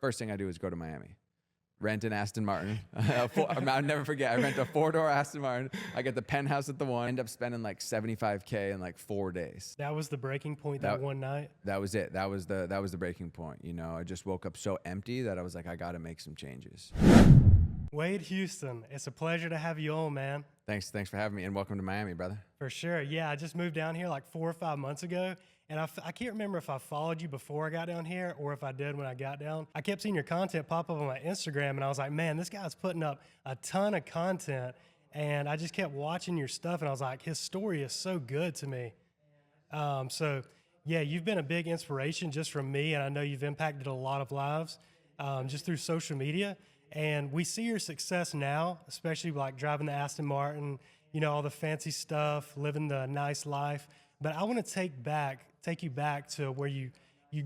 First thing I do is go to Miami. Rent an Aston Martin. I'll never forget. I rent a 4-door Aston Martin. I get the penthouse at the one. End up spending like $75K in like 4 days. That was the breaking point that one night? That was it. That was the breaking point. You know, I just woke up so empty that I was like, I got to make some changes. Wade Houston, it's a pleasure to have you on, man. Thanks for having me, and welcome to Miami, brother. For sure. Yeah, I just moved down here like 4 or 5 months ago, and I can't remember if I followed you before I got down here or if I did when I got down. I kept seeing your content pop up on my Instagram, and I was like, man, this guy's putting up a ton of content, and I just kept watching your stuff, and I was like, his story is so good to me. So, yeah, you've been a big inspiration just from me, and I know you've impacted a lot of lives just through social media. And we see your success now, especially like driving the Aston Martin, you know, all the fancy stuff, living the nice life. But I want to take you back to where you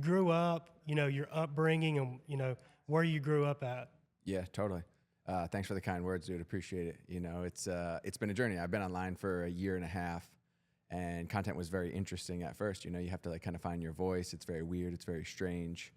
grew up, you know, your upbringing and, you know, where you grew up at. Yeah, totally. Thanks for the kind words, dude. Appreciate it. You know, it's been a journey. I've been online for a year and a half, and content was very interesting at first. You know, you have to like kind of find your voice. It's very weird. It's very strange.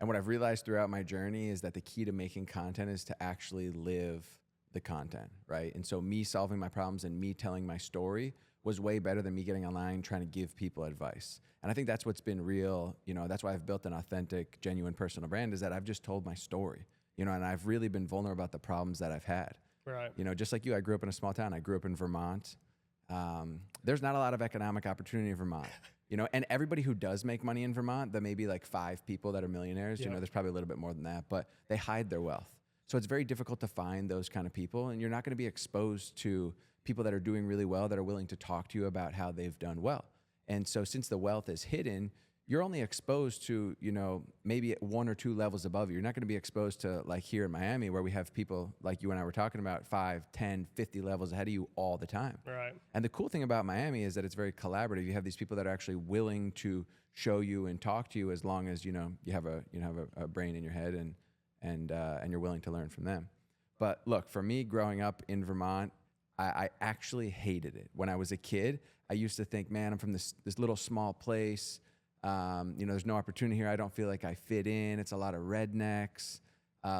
And what I've realized throughout my journey is that the key to making content is to actually live the content, right? And so me solving my problems and me telling my story was way better than me getting online trying to give people advice. And I think that's what's been real, you know, that's why I've built an authentic, genuine personal brand, is that I've just told my story, you know, and I've really been vulnerable about the problems that I've had. Right. You know, just like you, I grew up in a small town. I grew up in Vermont. There's not a lot of economic opportunity in Vermont. You know, and everybody who does make money in Vermont, the maybe like 5 people that are millionaires, you know, there's probably a little bit more than that, but they hide their wealth. So it's very difficult to find those kind of people, and you're not going to be exposed to people that are doing really well, that are willing to talk to you about how they've done well. And so since the wealth is hidden, you're only exposed to, you know, maybe 1 or 2 levels above you. You're not going to be exposed to like here in Miami, where we have people like you and I were talking about 5, 10, 50 levels ahead of you all the time. Right. And the cool thing about Miami is that it's very collaborative. You have these people that are actually willing to show you and talk to you, as long as, you know, you have a brain in your head and you're willing to learn from them. But look, for me growing up in Vermont, I actually hated it. When I was a kid, I used to think, man, I'm from this little small place. You know, there's no opportunity here. I don't feel like I fit in. It's a lot of rednecks.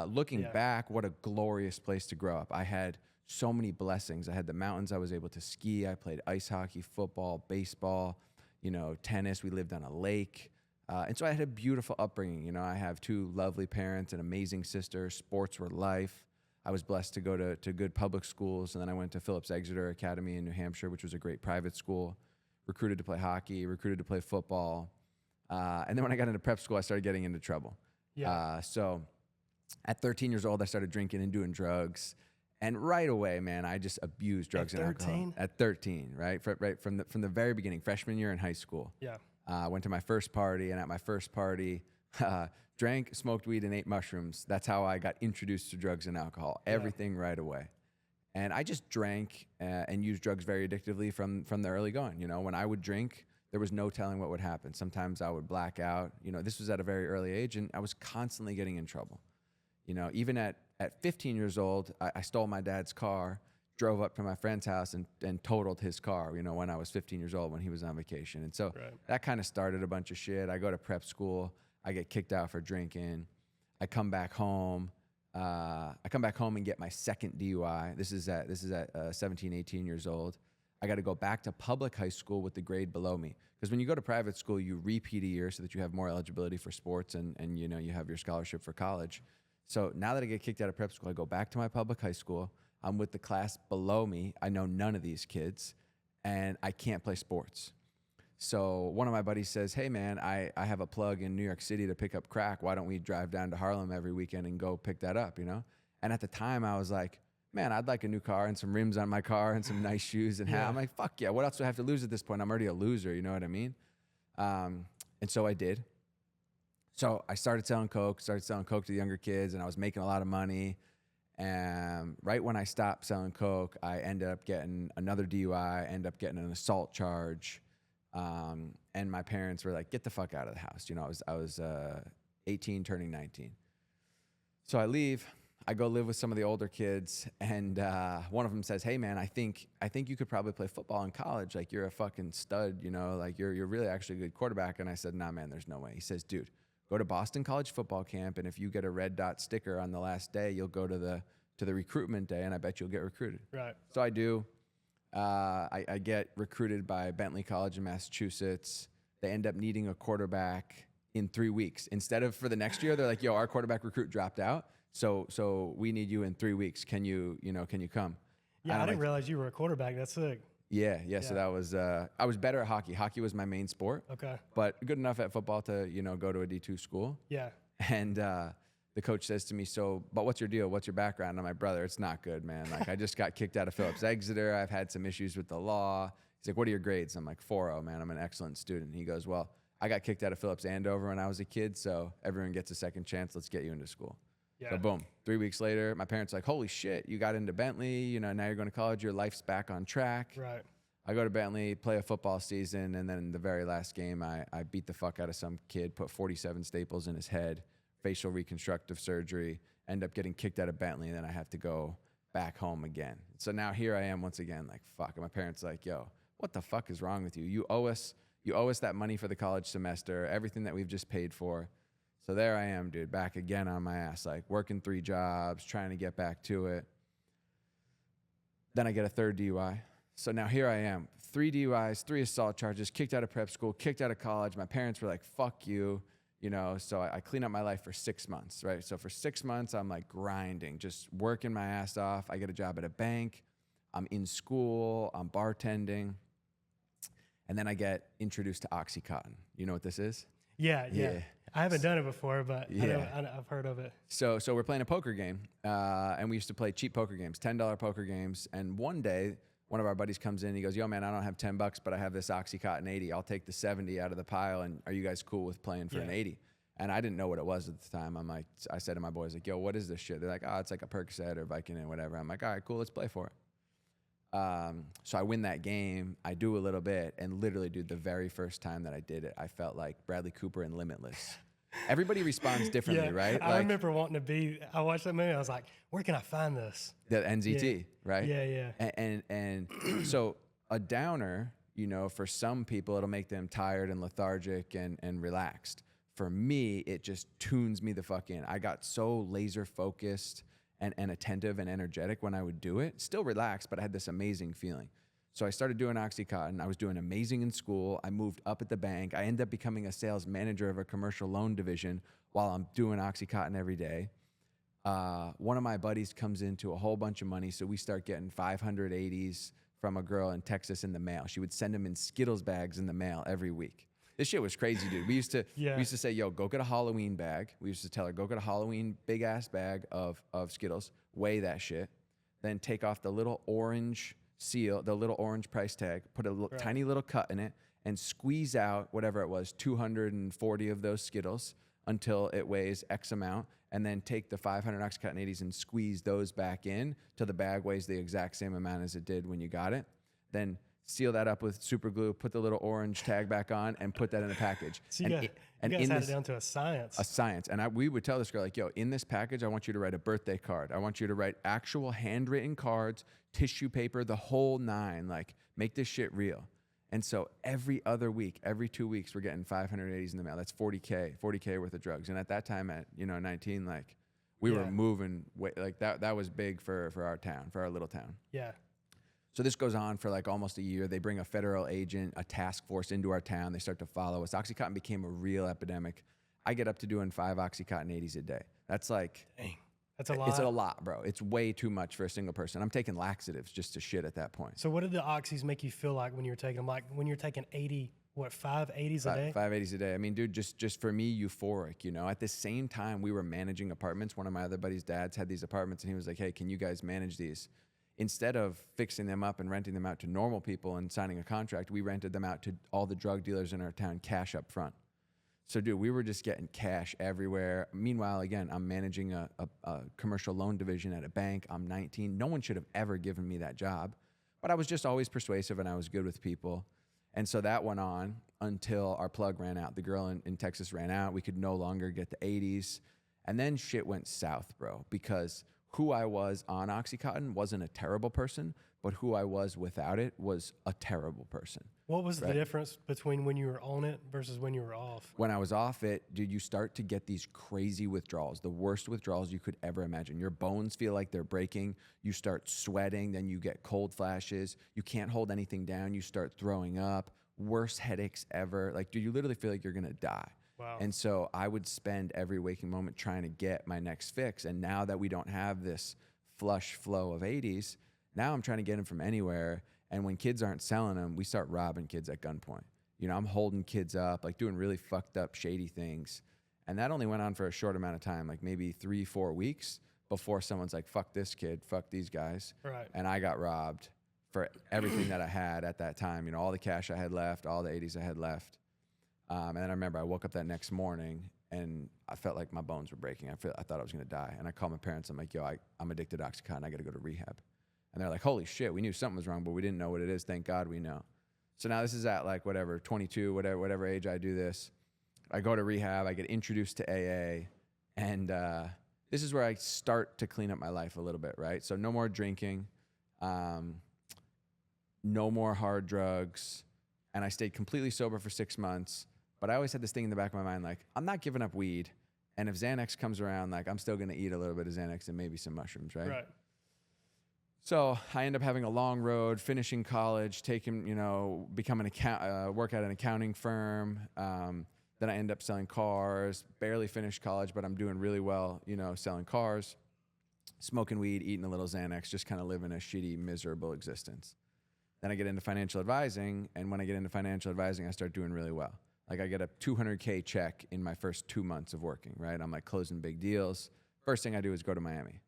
Looking back, what a glorious place to grow up. I had so many blessings. I had the mountains. I was able to ski. I played ice hockey, football, baseball, you know, tennis. We lived on a lake. And so I had a beautiful upbringing. You know, I have 2 lovely parents, an amazing sister. Sports were life. I was blessed to go to good public schools. And then I went to Phillips Exeter Academy in New Hampshire, which was a great private school. Recruited to play hockey, recruited to play football. And then when I got into prep school, I started getting into trouble. Yeah. So at 13 years old, I started drinking and doing drugs. And right away, man, I just abused drugs and alcohol. At 13, right? From the very beginning, freshman year in high school. Yeah. I went to my first party, and at my first party, drank, smoked weed, and ate mushrooms. That's how I got introduced to drugs and alcohol. Everything right away. And I just drank and used drugs very addictively from the early going. You know, when I would drink, there was no telling what would happen. Sometimes I would black out. You know, this was at a very early age, and I was constantly getting in trouble. You know, even at 15 years old, I stole my dad's car, drove up to my friend's house and totaled his car, you know, when I was 15 years old, when he was on vacation. And so that kind of started a bunch of shit. I go to prep school. I get kicked out for drinking. I come back home. And get my second DUI. This is at 17, 18 years old. I got to go back to public high school with the grade below me. Because when you go to private school, you repeat a year so that you have more eligibility for sports and you know, you have your scholarship for college. So now that I get kicked out of prep school, I go back to my public high school. I'm with the class below me. I know none of these kids, and I can't play sports. So one of my buddies says, hey, man, I have a plug in New York City to pick up crack. Why don't we drive down to Harlem every weekend and go pick that up, you know? And at the time, I was like, man, I'd like a new car and some rims on my car and some nice shoes and hat. I'm like, fuck yeah, what else do I have to lose at this point? I'm already a loser, you know what I mean? And so I did. So I started selling coke to the younger kids, and I was making a lot of money. And right when I stopped selling coke, I ended up getting another DUI, ended up getting an assault charge. And my parents were like, get the fuck out of the house. You know, I was 18 turning 19. So I leave, I go live with some of the older kids, and one of them says, hey man, I think you could probably play football in college. Like, you're a fucking stud, you know, like you're really actually a good quarterback. And I said, nah man, there's no way. He says, dude, go to Boston College football camp, and if you get a red dot sticker on the last day, you'll go to the recruitment day, and I bet you'll get recruited. Right. So I do. I get recruited by Bentley College in Massachusetts. They end up needing a quarterback in 3 weeks. Instead of for the next year, they're like, yo, our quarterback recruit dropped out. So we need you in 3 weeks. Can you come? Yeah, I didn't realize you were a quarterback. That's sick. Yeah. So that was, I was better at hockey. Hockey was my main sport. Okay. But good enough at football to, go to a D2 school. Yeah. And the coach says to me, but what's your deal? What's your background? I'm like, brother, it's not good, man. Like, I just got kicked out of Phillips Exeter. I've had some issues with the law. He's like, what are your grades? I'm like, 4.0, man. I'm an excellent student. He goes, well, I got kicked out of Phillips Andover when I was a kid, so everyone gets a second chance. Let's get you into school. Yeah. So boom, 3 weeks later, my parents are like, holy shit, you got into Bentley. Now you're going to college. Your life's back on track. Right. I go to Bentley, play a football season, and then in the very last game, I beat the fuck out of some kid, put 47 staples in his head, facial reconstructive surgery, end up getting kicked out of Bentley, and then I have to go back home again. So now here I am once again, like, fuck. And my parents are like, yo, what the fuck is wrong with you? You owe us that money for the college semester, everything that we've just paid for. So there I am, dude, back again on my ass, like working 3 jobs, trying to get back to it. Then I get a 3rd DUI. So now here I am, 3 DUIs, 3 assault charges, kicked out of prep school, kicked out of college. My parents were like, fuck you. So I clean up my life for 6 months, right? So for 6 months, I'm like grinding, just working my ass off. I get a job at a bank. I'm in school. I'm bartending. And then I get introduced to OxyContin. You know what this is? Yeah. I haven't done it before, but I've heard of it. So we're playing a poker game, and we used to play cheap poker games, $10 poker games. And one day, one of our buddies comes in. He goes, yo, man, I don't have $10, but I have this OxyContin 80. I'll take the 70 out of the pile, and are you guys cool with playing for an 80? And I didn't know what it was at the time. I said to my boys, like, yo, what is this shit? They're like, oh, it's like a Percocet or Vicodin or whatever. I'm like, all right, cool, let's play for it. So I win that game. I do a little bit, and literally, dude, the very first time that I did it, I felt like Bradley Cooper in Limitless. Everybody responds differently, right? I remember wanting to be. I watched that movie. I was like, where can I find this? The NZT, right? Yeah. And so a downer, for some people, it'll make them tired and lethargic and relaxed. For me, it just tunes me the fuck in. I got so laser focused and attentive and energetic when I would do it. Still relaxed, but I had this amazing feeling. So I started doing OxyContin. I was doing amazing in school. I moved up at the bank. I ended up becoming a sales manager of a commercial loan division while I'm doing OxyContin every day. One of my buddies comes into a whole bunch of money, so we start getting 580s from a girl in Texas in the mail. She would send them in Skittles bags in the mail every week. This shit was crazy, dude. We used to say, yo, go get a Halloween bag. We used to tell her, go get a Halloween big ass bag of Skittles, weigh that shit, then take off the little orange seal, the little orange price tag, put a tiny little cut in it, and squeeze out whatever it was, 240 of those Skittles until it weighs X amount, and then take the 500 OxyContin 80s and squeeze those back in till the bag weighs the exact same amount as it did when you got it. Then seal that up with super glue, put the little orange tag back on, and put that in a package. So you guys had it down to a science. A science. And we would tell this girl, like, yo, in this package, I want you to write a birthday card. I want you to write actual handwritten cards, tissue paper, the whole 9. Like, make this shit real. And so every other week, every 2 weeks, we're getting 580s in the mail. That's $40K worth of drugs. And at that time, at 19, like, we were moving, like, that was big for our town, for our little town. Yeah. So this goes on for like almost a year. They bring a federal agent, a task force into our town. They start to follow us. OxyContin became a real epidemic. I get up to doing 5 OxyContin 80s a day. That's like, dang, that's a lot. It's a lot, bro. It's way too much for a single person. I'm taking laxatives just to shit at that point. So what did the oxys make you feel like when you were taking them? Like when you're taking 5 80s a day? 5 80s a day. I mean, dude, just for me, euphoric, At the same time, we were managing apartments. One of my other buddies' dads had these apartments, and he was like, hey, can you guys manage these? Instead of fixing them up and renting them out to normal people and signing a contract, we rented them out to all the drug dealers in our town, cash up front. So, dude, we were just getting cash everywhere. Meanwhile, again, I'm managing a commercial loan division at a bank. I'm 19. No one should have ever given me that job. But I was just always persuasive, and I was good with people. And so that went on until our plug ran out. The girl in Texas ran out. We could no longer get the 80s. And then shit went south, bro, because who I was on OxyContin wasn't a terrible person, but who I was without it was a terrible person. What was the difference between when you were on it versus when you were off? When I was off it, dude, you start to get these crazy withdrawals, the worst withdrawals you could ever imagine. Your bones feel like they're breaking. You start sweating, then you get cold flashes. You can't hold anything down. You start throwing up. Worst headaches ever. Like, dude, you literally feel like you're going to die. Wow. And so I would spend every waking moment trying to get my next fix. And now that we don't have this flush flow of 80s, now I'm trying to get them from anywhere. And when kids aren't selling them, we start robbing kids at gunpoint. You know, I'm holding kids up, like doing really fucked up, shady things. And that only went on for a short amount of time, like maybe 3-4 weeks before someone's like, fuck this kid, fuck these guys. Right. And I got robbed for everything that I had at that time. You know, all the cash I had left, all the 80s I had left. And then I remember I woke up that next morning and I felt like my bones were breaking. I thought I was going to die. And I called my parents. I'm like, yo, I'm addicted to OxyContin. I got to go to rehab. And they're like, holy shit, we knew something was wrong, but we didn't know what it is. Thank God we know. So now this is at like whatever, 22, whatever age I do this. I go to rehab. I get introduced to AA. And this is where I start to clean up my life a little bit, right? So no more drinking, no more hard drugs. And I stayed completely sober for 6 months. But I always had this thing in the back of my mind, like, I'm not giving up weed. And if Xanax comes around, like, I'm still going to eat a little bit of Xanax and maybe some mushrooms, right? Right. So I end up having a long road, finishing college, becoming work at an accounting firm. Then I end up selling cars, barely finished college, but I'm doing really well, selling cars, smoking weed, eating a little Xanax, just kind of living a shitty, miserable existence. Then I get into financial advising. And when I get into financial advising, I start doing really well. Like I get a $200K check in my first 2 months of working, right? I'm like closing big deals. First thing I do is go to Miami,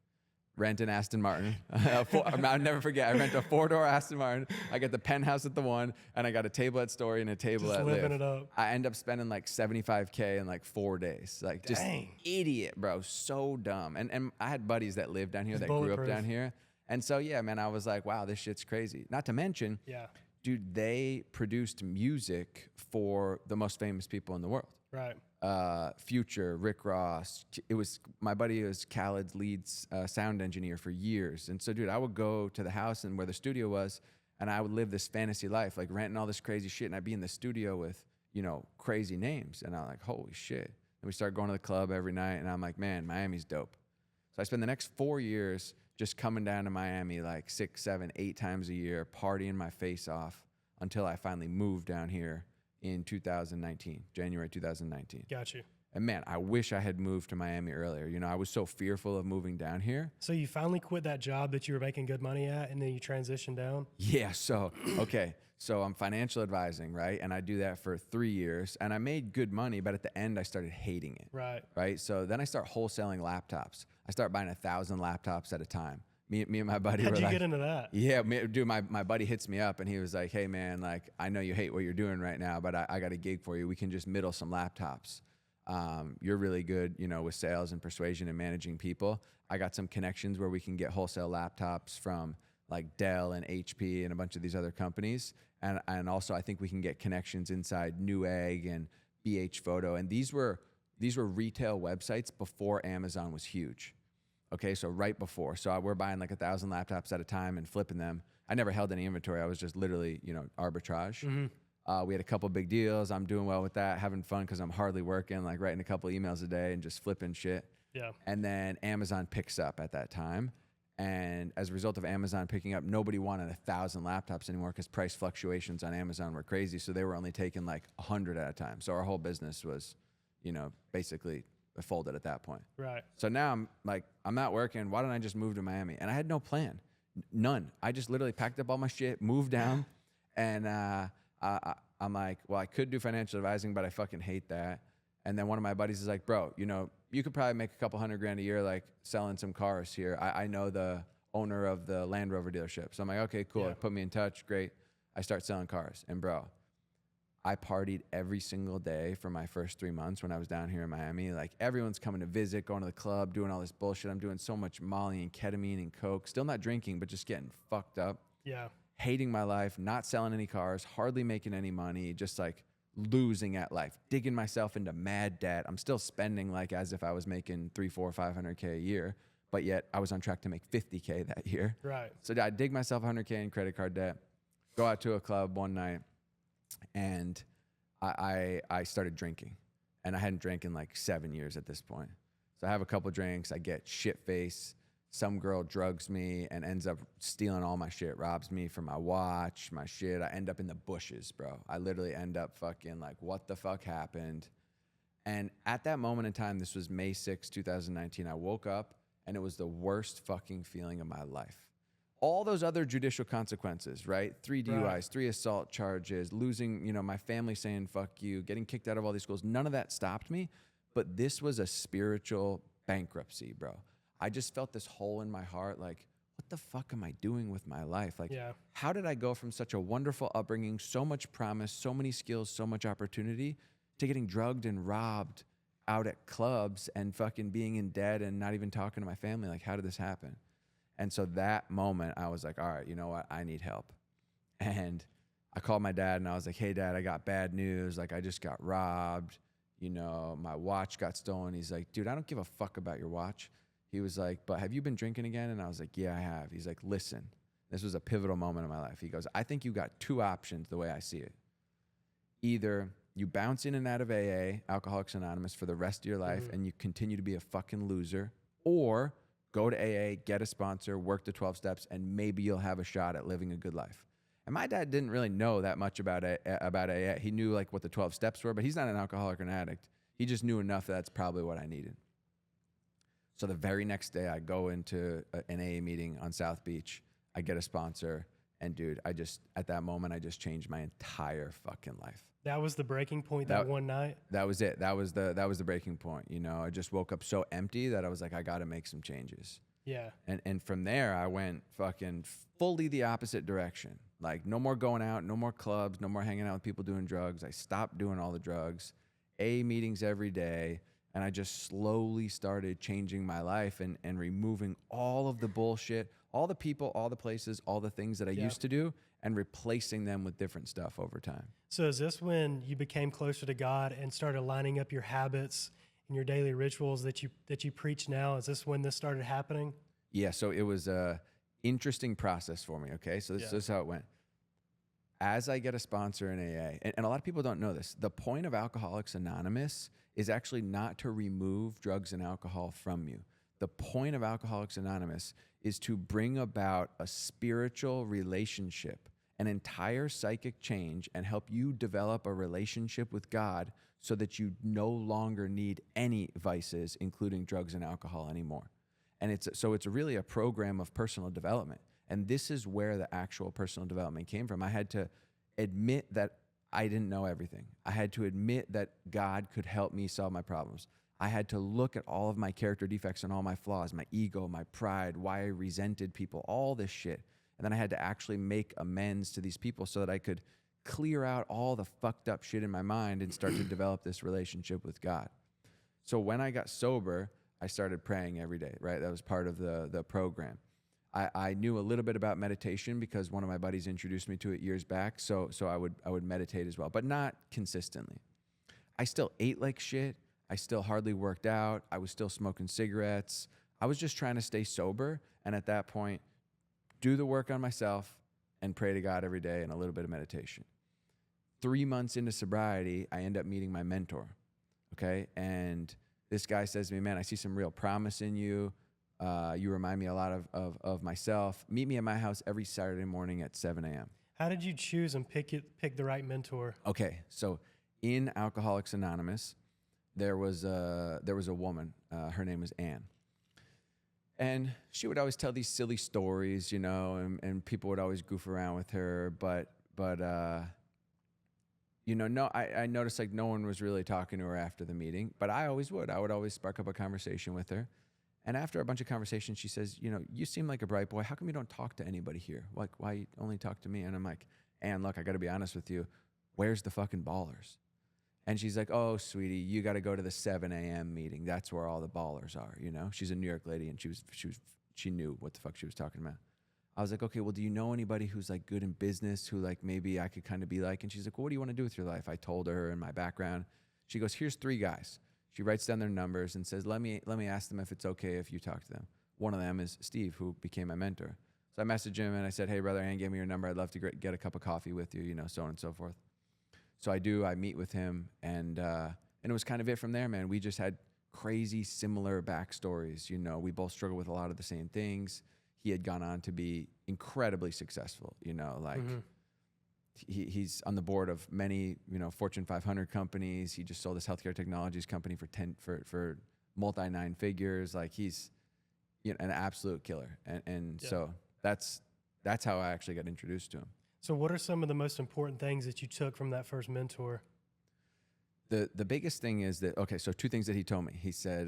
rent an Aston Martin. I'll never forget. I rent a 4-door Aston Martin. I get the penthouse at the one, and I got a table at Story and a table Just at living Live. it up. I end up spending like $75K in like 4 days. Like just idiot, bro. So dumb. And I had buddies that lived down here, that grew up down here. And so, yeah, man, I was like, wow, this shit's crazy. Not to mention, dude, they produced music for the most famous people in the world. Right. Future, Rick Ross. My buddy was Khaled's lead sound engineer for years. And so, dude, I would go to the house and where the studio was, and I would live this fantasy life, like renting all this crazy shit. And I'd be in the studio with, crazy names. And I'm like, holy shit. And we start going to the club every night. And I'm like, man, Miami's dope. So I spend the next 4 years just coming down to Miami like 6, 7, 8 times a year, partying my face off until I finally moved down here in 2019, January 2019. Got you. And man, I wish I had moved to Miami earlier. I was so fearful of moving down here. So you finally quit that job that you were making good money at, and then you transitioned down? Yeah, so I'm financial advising, right? And I do that for 3 years, and I made good money, but at the end, I started hating it. Right? So then I start wholesaling laptops. I start buying 1,000 laptops at a time. Me and my buddy How'd were you like, get into that? Yeah, dude, my buddy hits me up and he was like, hey man, like I know you hate what you're doing right now, but I got a gig for you. We can just middle some laptops. You're really good, with sales and persuasion and managing people. I got some connections where we can get wholesale laptops from like Dell and HP and a bunch of these other companies. And also I think we can get connections inside Newegg and BH Photo. And these were retail websites before Amazon was huge. Okay, so right before. So we're buying like 1,000 laptops at a time and flipping them. I never held any inventory. I was just literally, arbitrage. Mm-hmm. We had a couple big deals. I'm doing well with that, having fun because I'm hardly working, like writing a couple emails a day and just flipping shit. Yeah. And then Amazon picks up at that time. And as a result of Amazon picking up, nobody wanted 1,000 laptops anymore because price fluctuations on Amazon were crazy. So they were only taking like 100 at a time. So our whole business was, basically folded at that point. Right. So now I'm not working. Why don't I just move to Miami? And I had no plan, none. I just literally packed up all my shit, moved down, and I'm like, well, I could do financial advising, but I fucking hate that. And then one of my buddies is like, bro, you could probably make a couple $100,000 a year, like selling some cars here. I know the owner of the Land Rover dealership. So I'm like, okay, cool. Yeah. Put me in touch. Great. I start selling cars. And bro, I partied every single day for my first 3 months when I was down here in Miami. Like everyone's coming to visit, going to the club, doing all this bullshit. I'm doing so much Molly and ketamine and coke, still not drinking, but just getting fucked up. Yeah. Hating my life, not selling any cars, hardly making any money, just like losing at life, digging myself into mad debt. I'm still spending like as if I was making 300, 400, 500K a year, but yet I was on track to make 50K that year. Right. So I dig myself 100K in credit card debt, go out to a club one night, and I started drinking. And I hadn't drank in like 7 years at this point. So I have a couple drinks, I get shit faced. Some girl drugs me and ends up stealing all my shit, robs me for my watch, my shit. I end up in the bushes, bro. I literally end up fucking like, what the fuck happened? And at that moment in time, this was May 6, 2019, I woke up and it was the worst fucking feeling of my life. All those other judicial consequences, right? 3 DUIs, Right. 3 assault charges, losing, my family saying fuck you, getting kicked out of all these schools. None of that stopped me. But this was a spiritual bankruptcy, bro. I just felt this hole in my heart, like, what the fuck am I doing with my life? Like, how did I go from such a wonderful upbringing, so much promise, so many skills, so much opportunity, to getting drugged and robbed out at clubs and fucking being in debt and not even talking to my family? Like, how did this happen? And so that moment, I was like, all right, you know what? I need help. And I called my dad and I was like, hey, Dad, I got bad news. Like, I just got robbed. My watch got stolen. He's like, dude, I don't give a fuck about your watch. He was like, but have you been drinking again? And I was like, yeah, I have. He's like, listen, this was a pivotal moment in my life. He goes, I think you got 2 options the way I see it. Either you bounce in and out of AA, Alcoholics Anonymous, for the rest of your life and you continue to be a fucking loser, or go to AA, get a sponsor, work the 12 steps, and maybe you'll have a shot at living a good life. And my dad didn't really know that much about AA. He knew like what the 12 steps were, but he's not an alcoholic or an addict. He just knew enough that that's probably what I needed. So the very next day, I go into an AA meeting on South Beach. I get a sponsor, and dude, at that moment, I just changed my entire fucking life. That was the breaking point that one night? That was it. That was the breaking point. I just woke up so empty that I was like, I got to make some changes. Yeah. And from there, I went fucking fully the opposite direction. Like, no more going out, no more clubs, no more hanging out with people doing drugs. I stopped doing all the drugs, AA meetings every day. And I just slowly started changing my life and removing all of the bullshit, all the people, all the places, all the things that I used to do, and replacing them with different stuff over time. So is this when you became closer to God and started lining up your habits and your daily rituals that you preach now? Is this when this started happening? Yeah, so it was a interesting process for me, okay? So this is how it went. As I get a sponsor in AA, and a lot of people don't know this, the point of Alcoholics Anonymous is actually not to remove drugs and alcohol from you. The point of Alcoholics Anonymous is to bring about a spiritual relationship, an entire psychic change, and help you develop a relationship with God so that you no longer need any vices, including drugs and alcohol, anymore. And it's really a program of personal development. And this is where the actual personal development came from. I had to admit that I didn't know everything. I had to admit that God could help me solve my problems. I had to look at all of my character defects and all my flaws, my ego, my pride, why I resented people, all this shit. And then I had to actually make amends to these people so that I could clear out all the fucked up shit in my mind and start to develop this relationship with God. So when I got sober, I started praying every day, right? That was part of the program. I knew a little bit about meditation because one of my buddies introduced me to it years back. So I would meditate as well, but not consistently. I still ate like shit. I still hardly worked out. I was still smoking cigarettes. I was just trying to stay sober. And at that point, do the work on myself and pray to God every day and a little bit of meditation. 3 months into sobriety, I end up meeting my mentor. Okay. And this guy says to me, man, I see some real promise in you. You remind me a lot of myself. Meet me at my house every Saturday morning at 7 a.m. How did you choose and pick the right mentor? Okay, so in Alcoholics Anonymous, there was a woman. Her name was Anne, and she would always tell these silly stories, and people would always goof around with her. But I noticed like no one was really talking to her after the meeting. But I always would. I would always spark up a conversation with her. And after a bunch of conversations, she says, you seem like a bright boy. How come you don't talk to anybody here? Like, why you only talk to me? And I'm like, Ann, look, I got to be honest with you. Where's the fucking ballers? And she's like, oh, sweetie, you got to go to the 7 a.m. meeting. That's where all the ballers are, She's a New York lady, and she knew what the fuck she was talking about. I was like, okay, well, do you know anybody who's like good in business who like maybe I could kind of be like? And she's like, well, what do you want to do with your life? I told her in my background. She goes, here's 3 guys. She writes down their numbers and says, let me ask them if it's okay if you talk to them. one of them is Steve, who became my mentor. So I messaged him and I said, hey, brother, Ann gave me your number. I'd love to get a cup of coffee with you, so on and so forth. So I do. I meet with him, and it was kind of it from there, man. We just had crazy similar backstories. We both struggled with a lot of the same things. He had gone on to be incredibly successful, he's on the board of many, Fortune 500 companies. He just sold his healthcare technologies company for multi 9 figures. Like he's an absolute killer. And so that's how I actually got introduced to him. So what are some of the most important things that you took from that first mentor? The biggest thing is that, okay, so 2 things that he told me. He said,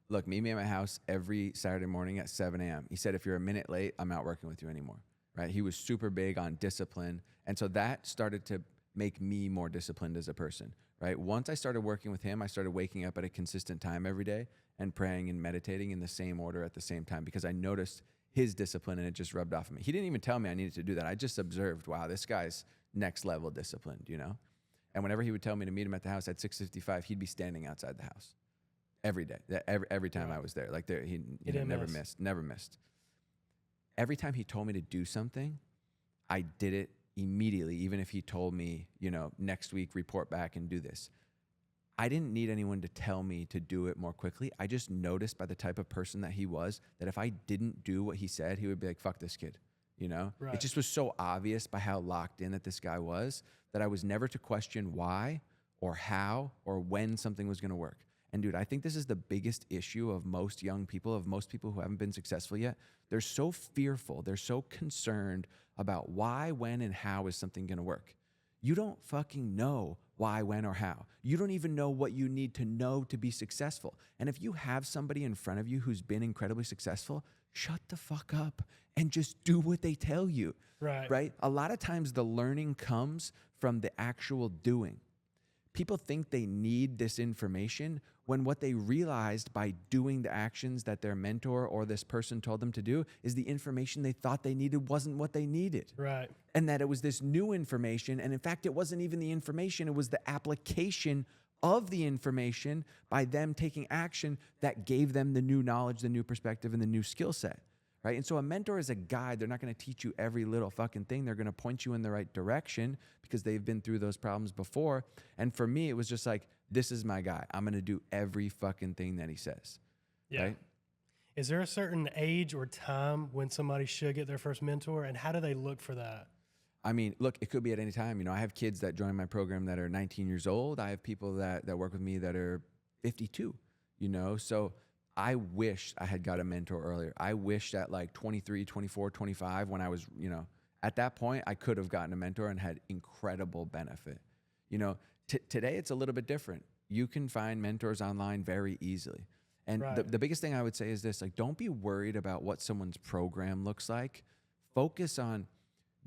look, meet me at my house every Saturday morning at 7 a.m. He said, if you're a minute late, I'm not working with you anymore, right? He was super big on discipline. And so that started to make me more disciplined as a person, right? Once I started working with him, I started waking up at a consistent time every day and praying and meditating in the same order at the same time, because I noticed his discipline and it just rubbed off on me. He didn't even tell me I needed to do that. I just observed, wow, this guy's next level disciplined, And whenever he would tell me to meet him at the house at 6:55, he'd be standing outside the house every day. Every time I was there, like he never missed. Every time he told me to do something, I did it immediately. Even if he told me, next week report back and do this, I didn't need anyone to tell me to do it more quickly. I just noticed by the type of person that he was that if I didn't do what he said, he would be like, "Fuck this kid." Right. It just was so obvious by how locked in that this guy was that I was never to question why or how or when something was going to work. And dude, I think this is the biggest issue of most young people, of most people who haven't been successful yet. They're so fearful. They're so concerned about why, when, and how is something going to work. You don't fucking know why, when, or how. You don't even know what you need to know to be successful. And if you have somebody in front of you who's been incredibly successful, shut the fuck up and just do what they tell you. Right? A lot of times the learning comes from the actual doing. People think they need this information when what they realized by doing the actions that their mentor or this person told them to do is the information they thought they needed wasn't what they needed. Right. And that it was this new information. And in fact, it wasn't even the information. It was the application of the information by them taking action that gave them the new knowledge, the new perspective, and the new skill set. Right? And so a mentor is a guide. They're not going to teach you every little fucking thing. They're going to point you in the right direction because they've been through those problems before. And for me, it was just like, this is my guy. I'm going to do every fucking thing that he says. Yeah. Right? Is there a certain age or time when somebody should get their first mentor, and how do they look for that? I mean, look, it could be at any time. I have kids that join my program that are 19 years old. I have people that work with me that are 52, so I wish I had got a mentor earlier. I wish at like 23, 24, 25, when I was, at that point, I could have gotten a mentor and had incredible benefit. Today it's a little bit different. You can find mentors online very easily. And Right. the biggest thing I would say is this, like, don't be worried about what someone's program looks like. Focus on,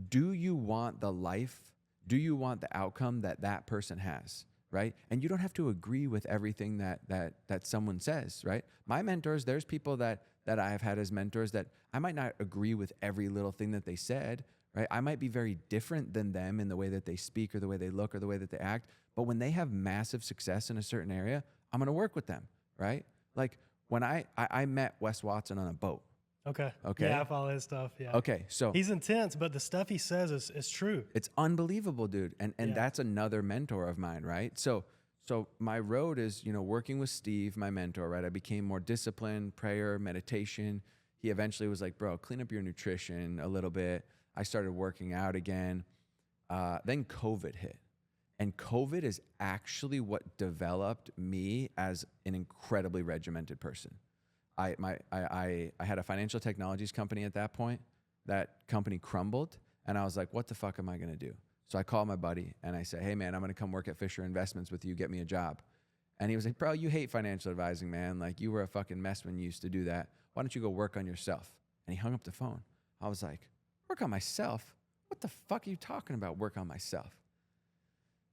do you want the life? Do you want the outcome that person has? Right? And you don't have to agree with everything that someone says, right? My mentors, there's people that I have had as mentors that I might not agree with every little thing that they said, right? I might be very different than them in the way that they speak or the way they look or the way that they act. But when they have massive success in a certain area, I'm going to work with them, right? Like when I met Wes Watson on a boat. Okay. Okay. Yeah, I follow his stuff. Yeah. Okay. So he's intense, but the stuff he says is true. it's unbelievable, dude. And Yeah. that's another mentor of mine, right? So my road is, working with Steve, my mentor, right? I became more disciplined, prayer, meditation. He eventually was like, bro, clean up your nutrition a little bit. I started working out again. Then COVID hit. And COVID is actually what developed me as an incredibly regimented person. I had a financial technologies company at that point. That company crumbled, and I was like, what the fuck am I going to do? So I called my buddy, and I said, hey, man, I'm going to come work at Fisher Investments with you. Get me a job. And he was like, bro, you hate financial advising, man. Like, you were a fucking mess when you used to do that. Why don't you go work on yourself? And he hung up the phone. I was like, work on myself? What the fuck are you talking about, work on myself?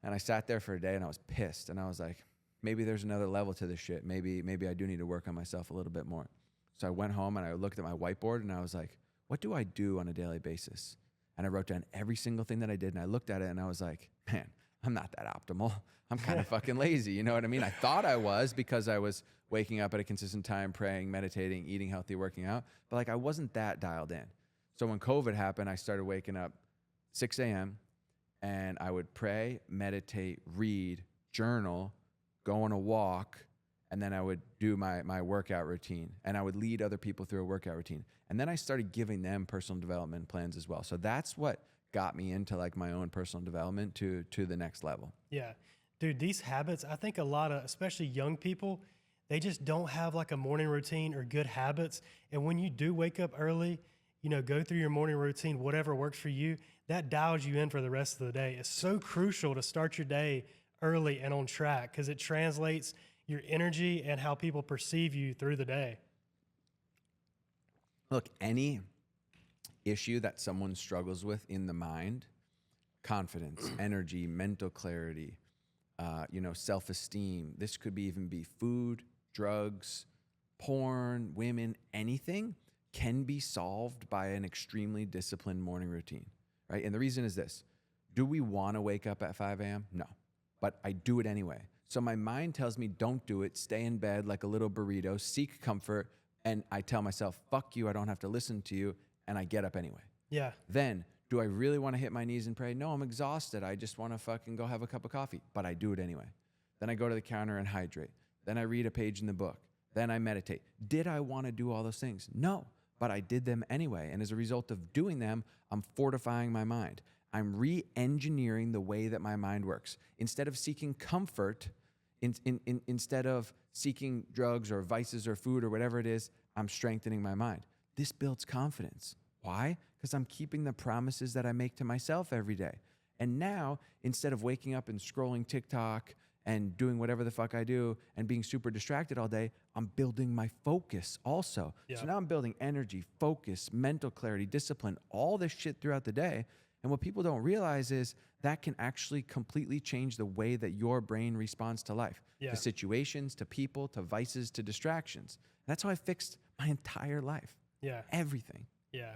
And I sat there for a day, and I was pissed. And I was like, maybe there's another level to this shit. Maybe I do need to work on myself a little bit more. So I went home, and I looked at my whiteboard, and I was like, what do I do on a daily basis? And I wrote down every single thing that I did, and I looked at it, and I was like, man, I'm not that optimal. I'm kind of fucking lazy. You know what I mean? I thought I was because I was waking up at a consistent time, praying, meditating, eating healthy, working out. But like I wasn't that dialed in. So when COVID happened, I started waking up 6 a.m. and I would pray, meditate, read, journal, go on a walk, and then I would do my workout routine. And I would lead other people through a workout routine. And then I started giving them personal development plans as well. So that's what got me into like my own personal development to the next level. Yeah. Dude, these habits, I think a lot of, especially young people, they just don't have like a morning routine or good habits. And when you do wake up early, you know, go through your morning routine, whatever works for you, that dials you in for the rest of the day. It's so crucial to start your day early and on track because it translates your energy and how people perceive you through the day. Look, any issue that someone struggles with in the mind, confidence, energy, mental clarity, self-esteem, this could even be food, drugs, porn, women, anything can be solved by an extremely disciplined morning routine, right? And the reason is this. Do we want to wake up at 5 a.m.? No, but I do it anyway. So my mind tells me don't do it, stay in bed like a little burrito, seek comfort, and I tell myself, fuck you, I don't have to listen to you, and I get up anyway. Yeah. Then, do I really want to hit my knees and pray? No, I'm exhausted. I just want to fucking go have a cup of coffee, but I do it anyway. Then I go to the counter and hydrate. Then I read a page in the book. Then I meditate. Did I want to do all those things? No, but I did them anyway. And as a result of doing them, I'm fortifying my mind. I'm re-engineering the way that my mind works. Instead of seeking comfort, instead of seeking drugs or vices or food or whatever it is, I'm strengthening my mind. This builds confidence. Why? Because I'm keeping the promises that I make to myself every day. And now, instead of waking up and scrolling TikTok and doing whatever the fuck I do and being super distracted all day, I'm building my focus also. Yeah. So now I'm building energy, focus, mental clarity, discipline, all this shit throughout the day. And what people don't realize is that can actually completely change the way that your brain responds to life, to situations, to people, to vices, to distractions. That's how I fixed my entire life. Yeah. Everything. Yeah.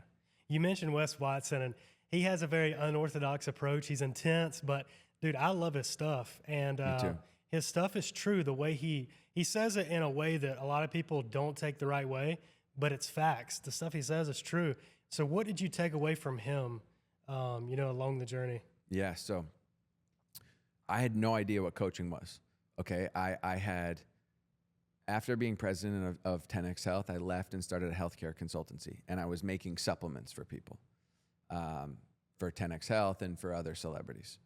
You mentioned Wes Watson, and he has a very unorthodox approach. He's intense, but dude, I love his stuff. And Me too. His stuff is true. The way he says it in a way that a lot of people don't take the right way, but it's facts. The stuff he says is true. So what did you take away from him, along the journey? Yeah. So I had no idea what coaching was. Okay. I had, after being president of 10X Health, I left and started a healthcare consultancy, and I was making supplements for people, for 10X Health and for other celebrities.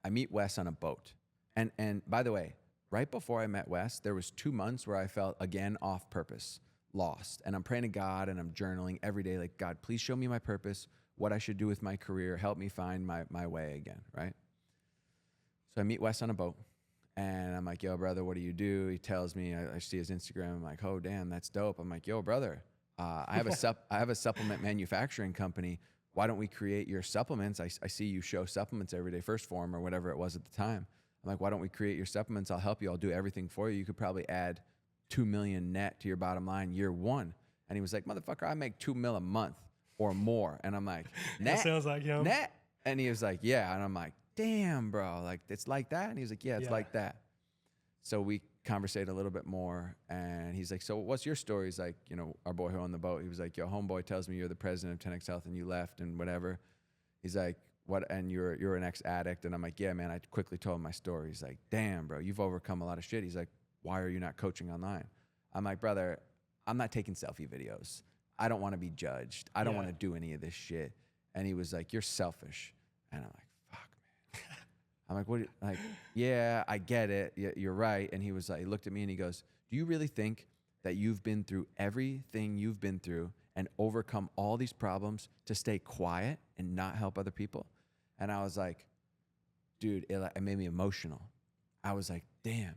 I meet Wes on a boat. And by the way, right before I met Wes, there was 2 months where I felt, again, off purpose, lost. And I'm praying to God and I'm journaling every day, like, God, please show me my purpose, what I should do with my career, help me find my way again, right? So I meet Wes on a boat. And I'm like, yo, brother, what do you do? He tells me, I see his Instagram. I'm like, oh, damn, that's dope. I'm like, yo, brother, I have a supplement manufacturing company. Why don't we create your supplements? I see you show supplements every day, First Form or whatever it was at the time. I'm like, why don't we create your supplements? I'll help you. I'll do everything for you. You could probably add $2 million net to your bottom line year one. And he was like, motherfucker, I make $2 million a month or more. And I'm like, net? That sounds like him. Net? And he was like, yeah. And I'm like, damn, bro, like it's like that? And he was like, yeah, it's like that. So we conversate a little bit more, and he's like, so what's your story? He's like, our boy who owned the boat, he was like, yo, homeboy tells me you're the president of 10X Health and you left and whatever. He's like, what? And you're an ex-addict. And I'm like, yeah, man. I quickly told him my story. He's like, damn, bro, you've overcome a lot of shit. He's like, why are you not coaching online? I'm like, brother, I'm not taking selfie videos. I don't want to be judged. I don't want to do any of this shit. And he was like, you're selfish. And I'm like, I'm like, what? Like, yeah, I get it. You're right. And he was like, he looked at me and he goes, do you really think that you've been through everything you've been through and overcome all these problems to stay quiet and not help other people? And I was like, dude, it made me emotional. I was like, damn,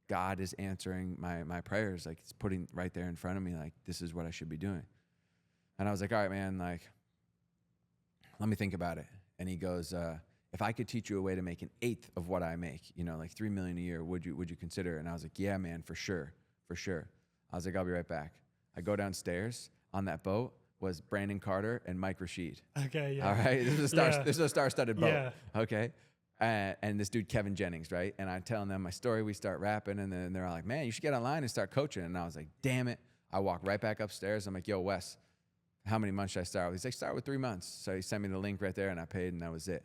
God is answering my prayers. Like, it's putting right there in front of me. Like, this is what I should be doing. And I was like, all right, man, like, let me think about it. And he goes, if I could teach you a way to make 1/8 of what I make, like $3 million a year, would you consider it? And I was like, yeah, man, for sure. I was like, I'll be right back. I go downstairs. On that boat was Brandon Carter and Mike Rashid. Okay, yeah. All right, this is a star-studded boat. Yeah. Okay, and this dude, Kevin Jennings, right? And I'm telling them my story. We start rapping, and then they're all like, man, you should get online and start coaching. And I was like, damn it. I walk right back upstairs. I'm like, yo, Wes, how many months should I start with? He's like, start with 3 months. So he sent me the link right there, and I paid, and that was it.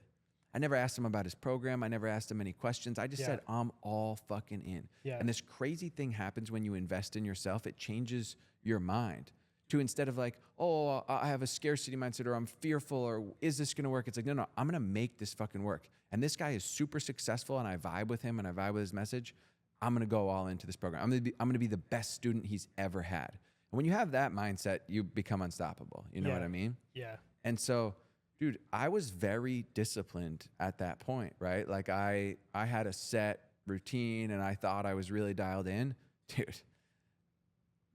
I never asked him about his program. I never asked him any questions. I just said, I'm all fucking in. Yeah. And this crazy thing happens when you invest in yourself. It changes your mind to, instead of like, oh, I have a scarcity mindset, or I'm fearful, or is this going to work? It's like, no, I'm going to make this fucking work. And this guy is super successful, and I vibe with him, and I vibe with his message. I'm going to go all into this program. I'm going to be the best student he's ever had. And when you have that mindset, you become unstoppable. You know what I mean? Yeah. And so, dude, I was very disciplined at that point, right? Like I had a set routine, and I thought I was really dialed in. Dude,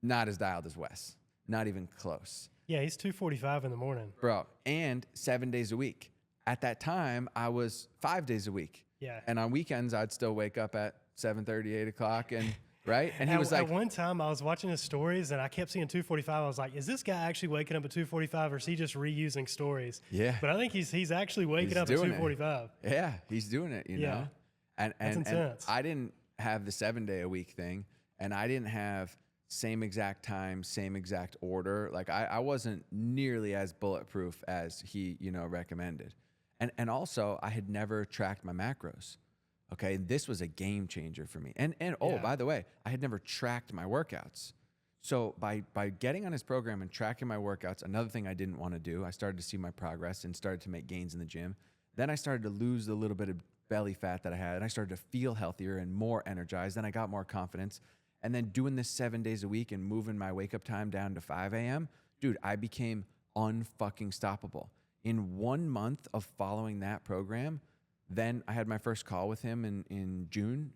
not as dialed as Wes. Not even close. Yeah, he's 2:45 in the morning. Bro, and 7 days a week. At that time, I was 5 days a week. Yeah. And on weekends, I'd still wake up at 7:30, 8 o'clock, and right? And he was like, at one time I was watching his stories, and I kept seeing 2:45. I was like, is this guy actually waking up at 2:45, or is he just reusing stories? Yeah. But I think he's actually waking He's up at doing it. 2:45. yeah, he's doing it, you know? And That's intense. I didn't have the 7 day a week thing, and I didn't have same exact time, same exact order. Like I wasn't nearly as bulletproof as he, recommended. And also I had never tracked my macros. Okay. This was a game changer for me. And by the way, I had never tracked my workouts. So by getting on his program and tracking my workouts, another thing I didn't want to do, I started to see my progress and started to make gains in the gym. Then I started to lose the little bit of belly fat that I had, and I started to feel healthier and more energized. Then I got more confidence. And then doing this 7 days a week and moving my wake up time down to 5 a.m., dude, I became unfucking stoppable. In 1 month of following that program, then I had my first call with him in June,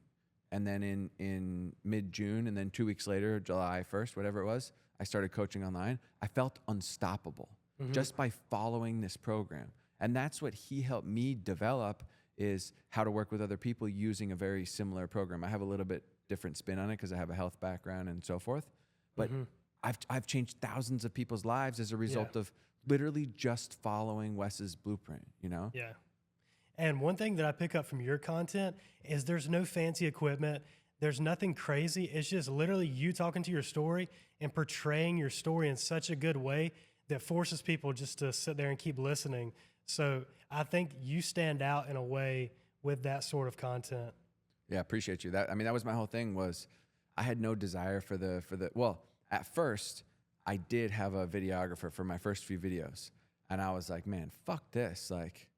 and then in mid-June, and then 2 weeks later, July 1st, whatever it was, I started coaching online. I felt unstoppable just by following this program. And that's what he helped me develop, is how to work with other people using a very similar program. I have a little bit different spin on it because I have a health background and so forth. But I've changed thousands of people's lives as a result of literally just following Wes's blueprint, Yeah. And one thing that I pick up from your content is there's no fancy equipment. There's nothing crazy. It's just literally you talking to your story and portraying your story in such a good way that forces people just to sit there and keep listening. So I think you stand out in a way with that sort of content. Yeah, appreciate you. That was my whole thing. Was I had no desire for the well, at first I did have a videographer for my first few videos, and I was like, man, fuck this. Like,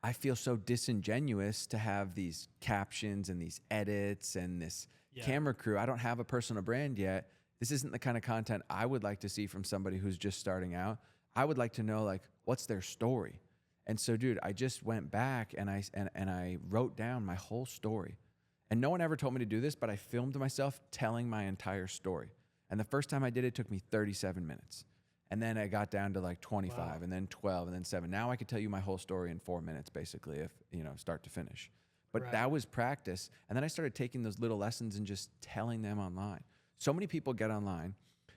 I feel so disingenuous to have these captions and these edits and this camera crew. I don't have a personal brand yet. This isn't the kind of content I would like to see from somebody who's just starting out. I would like to know, like, what's their story? And so, dude, I just went back and I wrote down my whole story. And no one ever told me to do this, but I filmed myself telling my entire story. And the first time I did it, took me 37 minutes. And then I got down to like 25 and then 12 and then 7. Now I could tell you my whole story in 4 minutes, basically, if, start to finish. But that was practice. And then I started taking those little lessons and just telling them online. So many people get online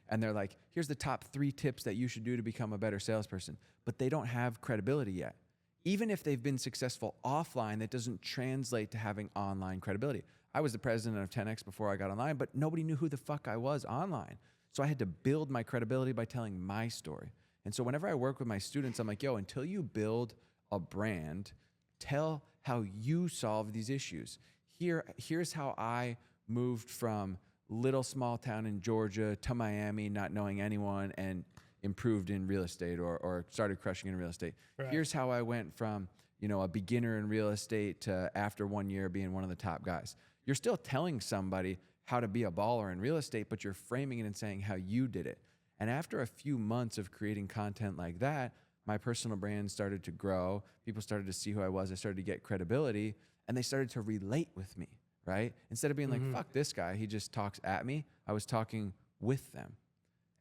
and they're like, here's the top 3 tips that you should do to become a better salesperson. But they don't have credibility yet. Even if they've been successful offline, that doesn't translate to having online credibility. I was the president of 10X before I got online, but nobody knew who the fuck I was online. So I had to build my credibility by telling my story. And so whenever I work with my students, I'm like, yo, until you build a brand, tell how you solve these issues. Here's how I moved from little small town in Georgia to Miami, not knowing anyone, and improved in real estate or started crushing in real estate. Right. Here's how I went from, a beginner in real estate to after 1 year being one of the top guys. You're still telling somebody how to be a baller in real estate, but you're framing it and saying how you did it. And after a few months of creating content like that, my personal brand started to grow. People started to see who I was. I started to get credibility, and they started to relate with me, right? Instead of being like, fuck this guy, he just talks at me, I was talking with them.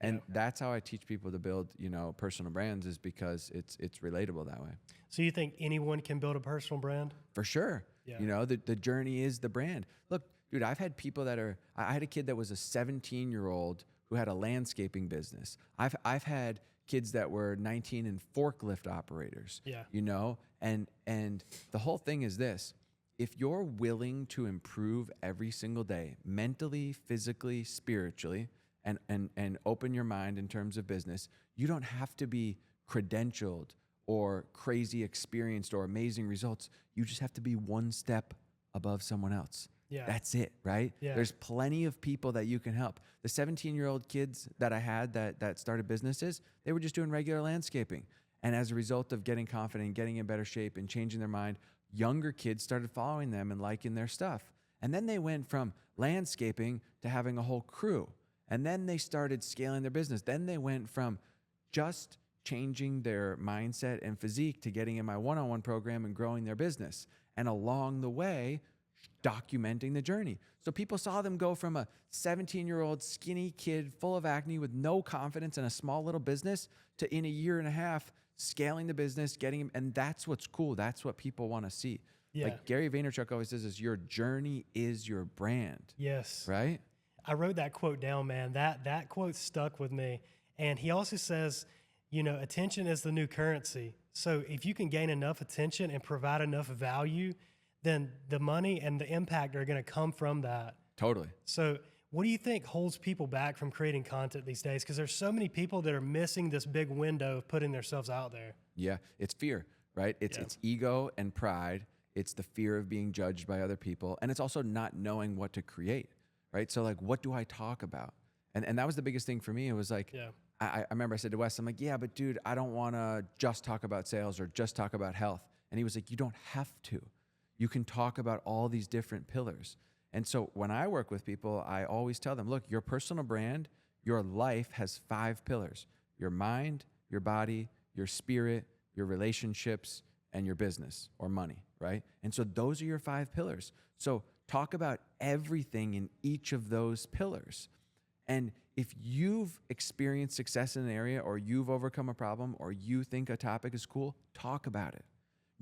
And that's how I teach people to build, personal brands, is because it's relatable that way. So you think anyone can build a personal brand? For sure. Yeah. The journey is the brand. Look, dude, I've had people I had a kid that was a 17-year-old who had a landscaping business. I've had kids that were 19 and forklift operators. Yeah. You know, and the whole thing is this: if you're willing to improve every single day, mentally, physically, spiritually, and open your mind in terms of business, you don't have to be credentialed or crazy experienced or amazing results. You just have to be one step above someone else. Yeah. That's it, right? Yeah. There's plenty of people that you can help. The 17-year-old kids that I had that started businesses, they were just doing regular landscaping. And as a result of getting confident, getting in better shape, and changing their mind, younger kids started following them and liking their stuff. And then they went from landscaping to having a whole crew. And then they started scaling their business. Then they went from just changing their mindset and physique to getting in my one-on-one program and growing their business. And along the way, documenting the journey. So people saw them go from a 17-year-old skinny kid full of acne with no confidence in a small little business to, in a year and a half, scaling the business, getting him. And that's what's cool. That's what people want to see. Yeah. Like Gary Vaynerchuk always says, is your journey is your brand. Yes. Right? I wrote that quote down, man. That quote stuck with me. And he also says, you know, attention is the new currency. So if you can gain enough attention and provide enough value, then the money and the impact are going to come from that. Totally. So what do you think holds people back from creating content these days? Because there's so many people that are missing this big window of putting themselves out there. Yeah, it's fear, right? It's ego and pride. It's the fear of being judged by other people. And it's also not knowing what to create, right? So like, what do I talk about? And that was the biggest thing for me. It was like, I remember I said to Wes, I'm like, yeah, but dude, I don't want to just talk about sales or just talk about health. And he was like, you don't have to. You can talk about all these different pillars. And so when I work with people, I always tell them, look, your personal brand, your life has 5 pillars: your mind, your body, your spirit, your relationships, and your business or money, right? And so those are your 5 pillars. So talk about everything in each of those pillars. And if you've experienced success in an area, or you've overcome a problem, or you think a topic is cool, talk about it.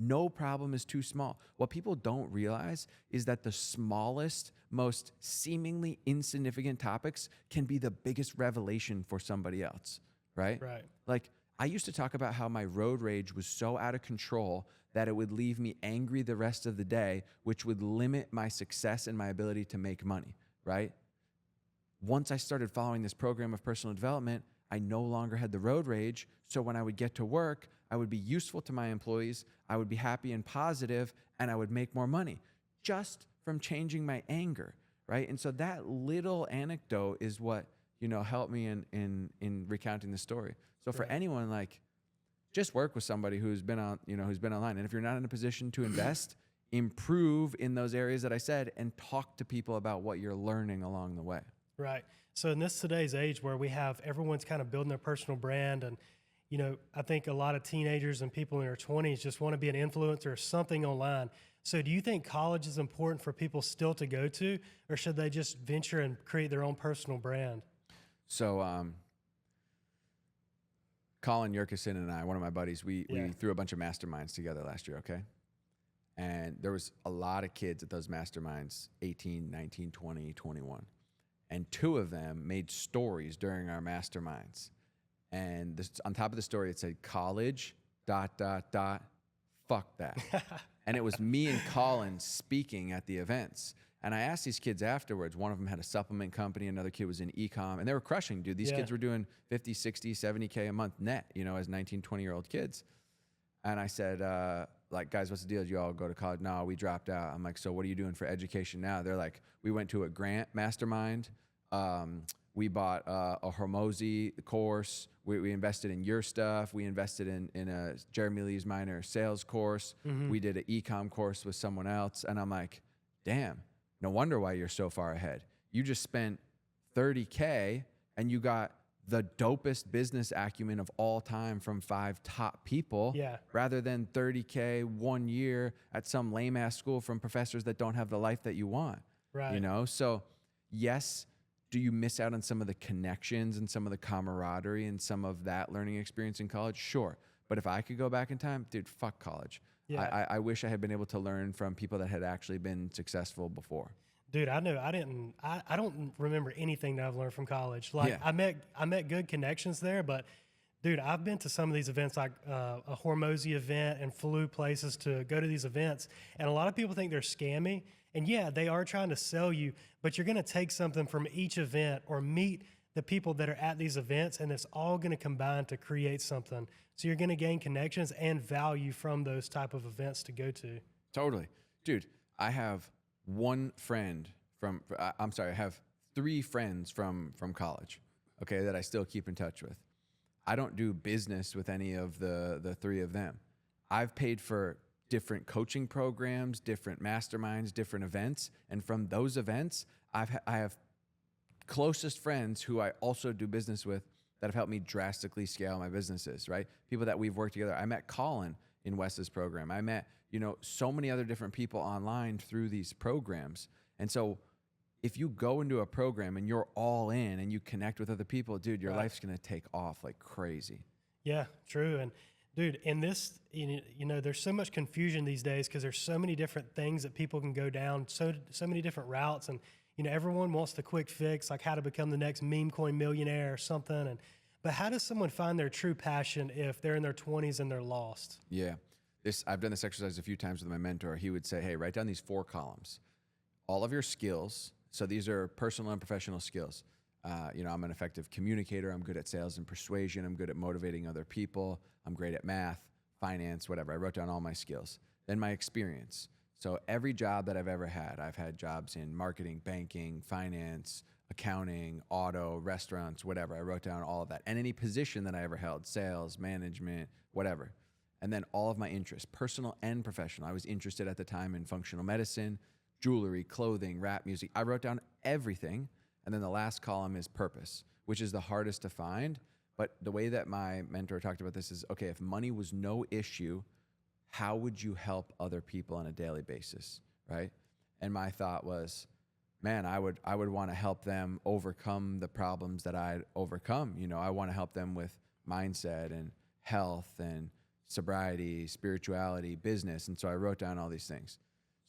No problem is too small. What people don't realize is that the smallest, most seemingly insignificant topics can be the biggest revelation for somebody else, right? Right. Like, I used to talk about how my road rage was so out of control that it would leave me angry the rest of the day, which would limit my success and my ability to make money, right? Once I started following this program of personal development, I no longer had the road rage. So when I would get to work, I would be useful to my employees, I would be happy and positive, and I would make more money just from changing my anger, right? And so that little anecdote is what, you know, helped me in recounting the story. So for anyone, like, just work with somebody who's been on, you know, who's been online. And if you're not in a position to invest, improve in those areas that I said, and talk to people about what you're learning along the way. Right. So in today's age where we have everyone's kind of building their personal brand, and, you know, I think a lot of teenagers and people in their 20s just want to be an influencer or something online. So do you think college is important for people still to go to, or should they just venture and create their own personal brand? So Colin Yerkeson and I, one of my buddies, we threw a bunch of masterminds together last year, okay? And there was a lot of kids at those masterminds, 18, 19, 20, 21. And 2 of them made stories during our masterminds. And this, on top of the story, it said, college, ... fuck that. And it was me and Colin speaking at the events. And I asked these kids afterwards, one of them had a supplement company, another kid was in e-com, and they were crushing, dude. These kids were doing 50, 60, 70K a month net, you know, as 19, 20-year-old kids. And I said, like, guys, what's the deal? Did you all go to college? No, we dropped out. I'm like, so what are you doing for education now? They're like, we went to a grant mastermind. We bought a Hormozy course. We invested in your stuff. We invested in a Jeremy Lee's minor sales course. We did an e-com course with someone else. And I'm like, damn, no wonder why you're so far ahead. You just spent 30K and you got the dopest business acumen of all time from 5 top people, rather than 30K 1 year at some lame ass school from professors that don't have the life that you want. Right. You know? So yes, do you miss out on some of the connections and some of the camaraderie and some of that learning experience in college? Sure. But if I could go back in time, dude, fuck college. I wish I had been able to learn from people that had actually been successful before. Dude, I know I don't remember anything that I've learned from college. Like Yeah. I met good connections there, but dude, I've been to some of these events like a Hormozy event and flew places to go to these events. And a lot of people think they're scammy. And yeah, they are trying to sell you, but you're going to take something from each event or meet the people that are at these events, and it's all going to combine to create something. So you're going to gain connections and value from those type of events to go to. Totally. Dude, I have one friend from, I'm sorry, I have 3 friends from college, okay, that I still keep in touch with. I don't do business with any of the 3 of them. I've paid for different coaching programs, different masterminds, different events. And from those events, I have closest friends who I also do business with that have helped me drastically scale my businesses, right? People that we've worked together. I met Colin in Wes's program. I met, so many other different people online through these programs. And so if you go into a program and you're all in and you connect with other people, dude, your life's going to take off like crazy. Yeah, true. And dude, in this, there's so much confusion these days because there's so many different things that people can go down, so many different routes. And, everyone wants the quick fix, like how to become the next meme coin millionaire or something. But how does someone find their true passion if they're in their 20s and they're lost? Yeah. I've done this exercise a few times with my mentor. He would say, hey, write down these 4 columns. All of your skills. So these are personal and professional skills. I'm an effective communicator. I'm good at sales and persuasion. I'm good at motivating other people. I'm great at math, finance, whatever. I wrote down all my skills. Then my experience. So every job that I've ever had, I've had jobs in marketing, banking, finance, accounting, auto, restaurants, whatever. I wrote down all of that. And any position that I ever held, sales, management, whatever. And then all of my interests, personal and professional. I was interested at the time in functional medicine, jewelry, clothing, rap music. I wrote down everything. And then the last column is purpose, which is the hardest to find. But the way that my mentor talked about this is, okay, if money was no issue, how would you help other people on a daily basis, right? And my thought was, man, I would want to help them overcome the problems that I'd overcome. I want to help them with mindset and health and sobriety, spirituality, business. And so I wrote down all these things.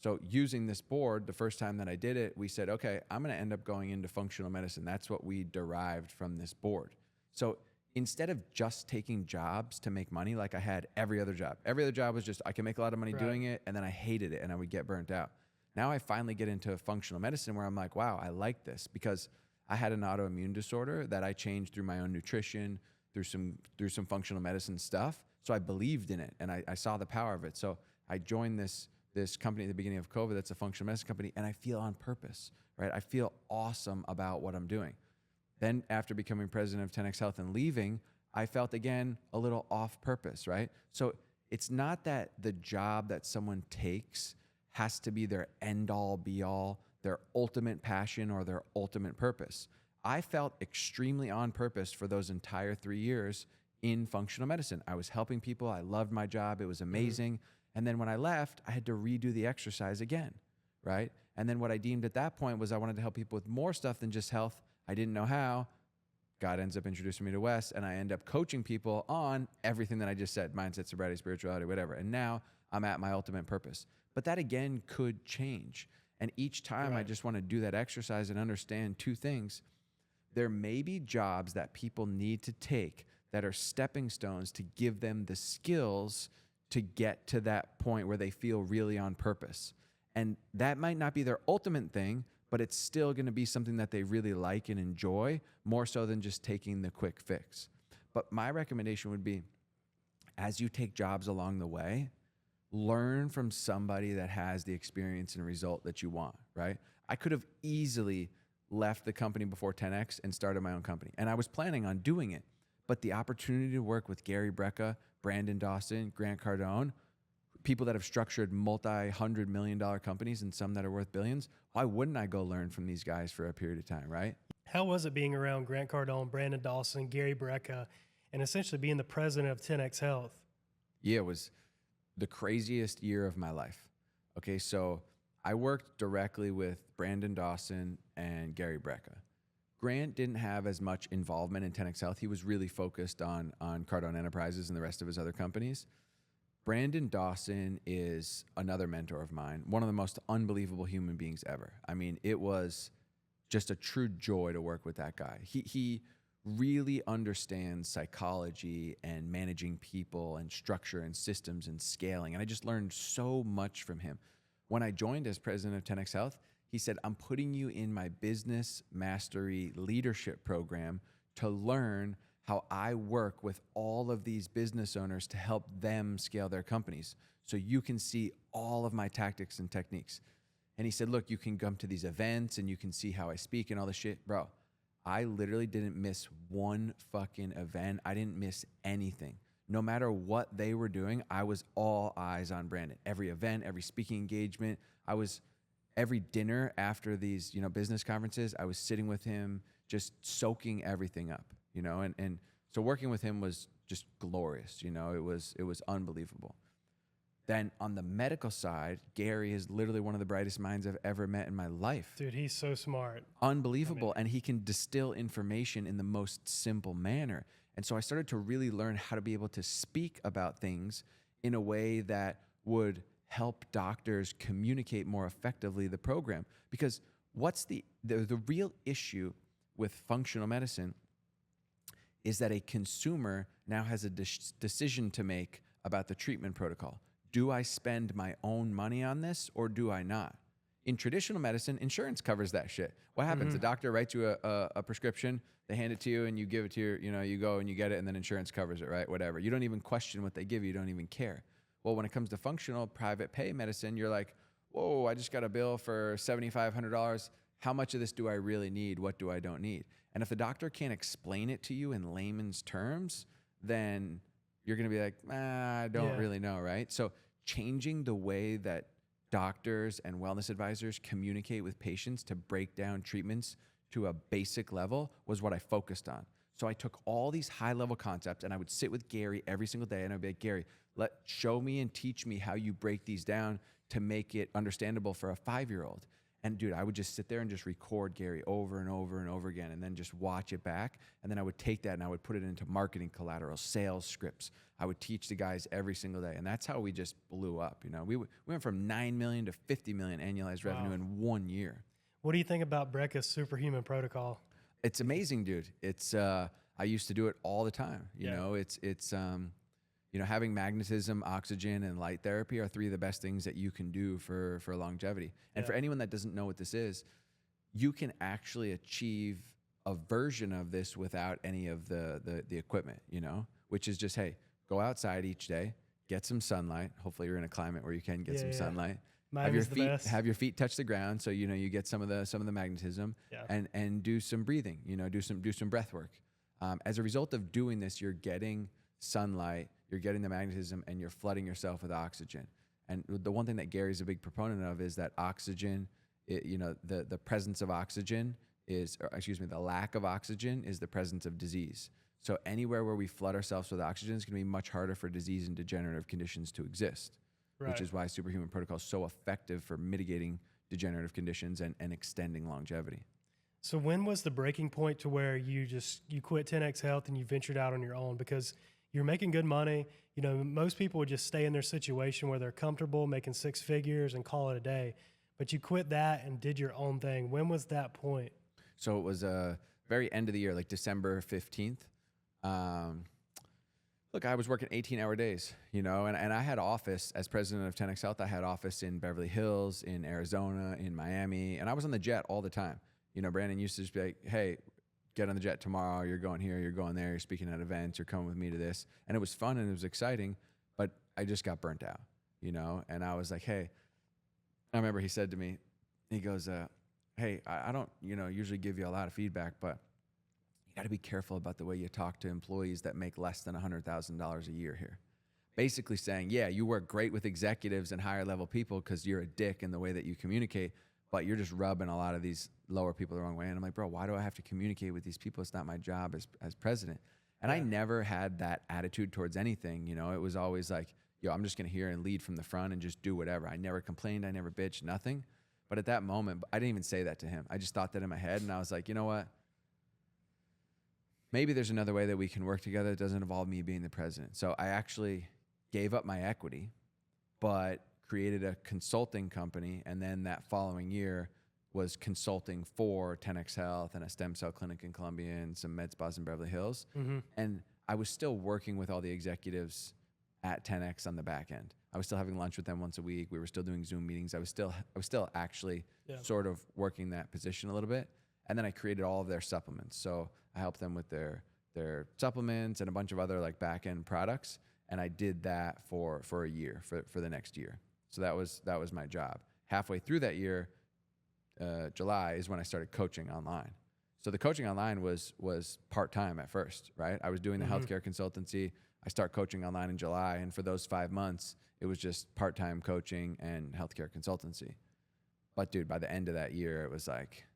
So using this board, the first time that I did it, we said, okay, I'm going to end up going into functional medicine. That's what we derived from this board. So instead of just taking jobs to make money, like I had every other job was just, I can make a lot of money doing it. And then I hated it and I would get burnt out. Now I finally get into functional medicine where I'm like, wow, I like this because I had an autoimmune disorder that I changed through my own nutrition, through some functional medicine stuff. So I believed in it and I saw the power of it. So I joined this company at the beginning of COVID that's a functional medicine company, and I feel on purpose, right? I feel awesome about what I'm doing. Then after becoming president of 10X Health and leaving, I felt again a little off purpose, right? So it's not that the job that someone takes has to be their end all be all, their ultimate passion or their ultimate purpose. I felt extremely on purpose for those entire 3 years in functional medicine. I was helping people. I loved my job. It was amazing. And then when I left, I had to redo the exercise again, right? And then what I deemed at that point was I wanted to help people with more stuff than just health. I didn't know how. God ends up introducing me to Wes, and I end up coaching people on everything that I just said, mindset, sobriety, spirituality, whatever. And now I'm at my ultimate purpose. But that again could change. And each time I just want to do that exercise and understand 2 things. There may be jobs that people need to take that are stepping stones to give them the skills to get to that point where they feel really on purpose. And that might not be their ultimate thing, but it's still going to be something that they really like and enjoy, more so than just taking the quick fix. But my recommendation would be, as you take jobs along the way, learn from somebody that has the experience and result that you want, right? I could have easily left the company before 10X and started my own company. And I was planning on doing it. But the opportunity to work with Gary Brecka, Brandon Dawson, Grant Cardone, people that have structured multi-$100 million companies and some that are worth billions, why wouldn't I go learn from these guys for a period of time, right? How was it being around Grant Cardone, Brandon Dawson, Gary Brecka, and essentially being the president of 10X Health? Yeah, it was the craziest year of my life. Okay, so I worked directly with Brandon Dawson and Gary Brecka. Grant didn't have as much involvement in 10X Health. He was really focused on Cardone Enterprises and the rest of his other companies. Brandon Dawson is another mentor of mine, one of the most unbelievable human beings ever. I mean, it was just a true joy to work with that guy. He really understands psychology and managing people and structure and systems and scaling. And I just learned so much from him. When I joined as president of 10X Health, he said, I'm putting you in my business mastery leadership program to learn how I work with all of these business owners to help them scale their companies. So you can see all of my tactics and techniques. And he said, look, you can come to these events and you can see how I speak and all this shit. Bro, I literally didn't miss one fucking event. I didn't miss anything. No matter what they were doing, I was all eyes on Brandon. Every event, every speaking engagement, every dinner after these, business conferences, I was sitting with him, just soaking everything up, and so working with him was just glorious. It was unbelievable. Then on the medical side, Gary is literally one of the brightest minds I've ever met in my life. Dude, he's so smart. Unbelievable. And he can distill information in the most simple manner. And so I started to really learn how to be able to speak about things in a way that would help doctors communicate more effectively the program. Because what's the real issue with functional medicine is that a consumer now has a decision to make about the treatment protocol. Do I spend my own money on this or do I not? In traditional medicine, insurance covers that shit. What happens? The doctor writes you a prescription, they hand it to you and you give it to you go and you get it and then insurance covers it, right? Whatever. You don't even question what they give you. You don't even care. Well, when it comes to functional private pay medicine, you're like, whoa, I just got a bill for $7,500. How much of this do I really need? What do I don't need? And if the doctor can't explain it to you in layman's terms, then you're going to be like, I don't really know, right? So changing the way that doctors and wellness advisors communicate with patients to break down treatments to a basic level was what I focused on. So I took all these high-level concepts and I would sit with Gary every single day and I'd be like, Gary, show me and teach me how you break these down to make it understandable for a 5-year-old. And dude, I would just sit there and just record Gary over and over and over again and then just watch it back. And then I would take that and I would put it into marketing collateral, sales scripts. I would teach the guys every single day. And that's how we just blew up. We went from 9 million to 50 million annualized revenue in 1 year. What do you think about Brecca's superhuman protocol? It's amazing, dude. It's I used to do it all the time. It's having magnetism, oxygen, and light therapy are 3 of the best things that you can do for longevity. And for anyone that doesn't know what this is, you can actually achieve a version of this without any of the equipment, which is just, hey, go outside each day, get some sunlight. Hopefully you're in a climate where you can get some sunlight. Have your feet touch the ground, so you get some of the magnetism, and do some breathing. Do some breath work. As a result of doing this, you're getting sunlight, you're getting the magnetism, and you're flooding yourself with oxygen. And the one thing that Gary's a big proponent of is that oxygen, the presence of oxygen the lack of oxygen is the presence of disease. So anywhere where we flood ourselves with oxygen is going to be much harder for disease and degenerative conditions to exist. Right. Which is why superhuman protocol is so effective for mitigating degenerative conditions and extending longevity. So when was the breaking point to where you quit 10X Health and you ventured out on your own? Because you're making good money. Most people would just stay in their situation where they're comfortable making 6 figures and call it a day. But you quit that and did your own thing. When was that point? So it was very end of the year, like December 15th. Look, I was working 18-hour days, and I had office as president of 10X Health. I had office in Beverly Hills, in Arizona, in Miami, and I was on the jet all the time. Brandon used to just be like, hey, get on the jet tomorrow. You're going here, you're going there, you're speaking at events, you're coming with me to this. And it was fun and it was exciting, but I just got burnt out, and I was like, hey, I remember he said to me, he goes, hey, I don't, usually give you a lot of feedback, but you got to be careful about the way you talk to employees that make less than $100,000 a year here. Basically saying, yeah, you work great with executives and higher level people because you're a dick in the way that you communicate, but you're just rubbing a lot of these lower people the wrong way. And I'm like, bro, why do I have to communicate with these people? It's not my job as president. And I never had that attitude towards anything. It was always like, yo, I'm just going to hear and lead from the front and just do whatever. I never complained. I never bitched, nothing. But at that moment, I didn't even say that to him. I just thought that in my head. And I was like, you know what? Maybe there's another way that we can work together that doesn't involve me being the president. So I actually gave up my equity, but created a consulting company. And then that following year was consulting for 10X Health and a stem cell clinic in Columbia and some med spas in Beverly Hills. And I was still working with all the executives at 10X on the back end. I was still having lunch with them once a week. We were still doing Zoom meetings. I was still actually sort of working that position a little bit. And then I created all of their supplements. So I helped them with their supplements and a bunch of other like back end products. And I did that for a year, for the next year. So that was my job. Halfway through that year, July is when I started coaching online. So the coaching online was part-time at first, right? I was doing the healthcare consultancy. I start coaching online in July. And for those 5 months, it was just part-time coaching and healthcare consultancy. But dude, by the end of that year, it was like,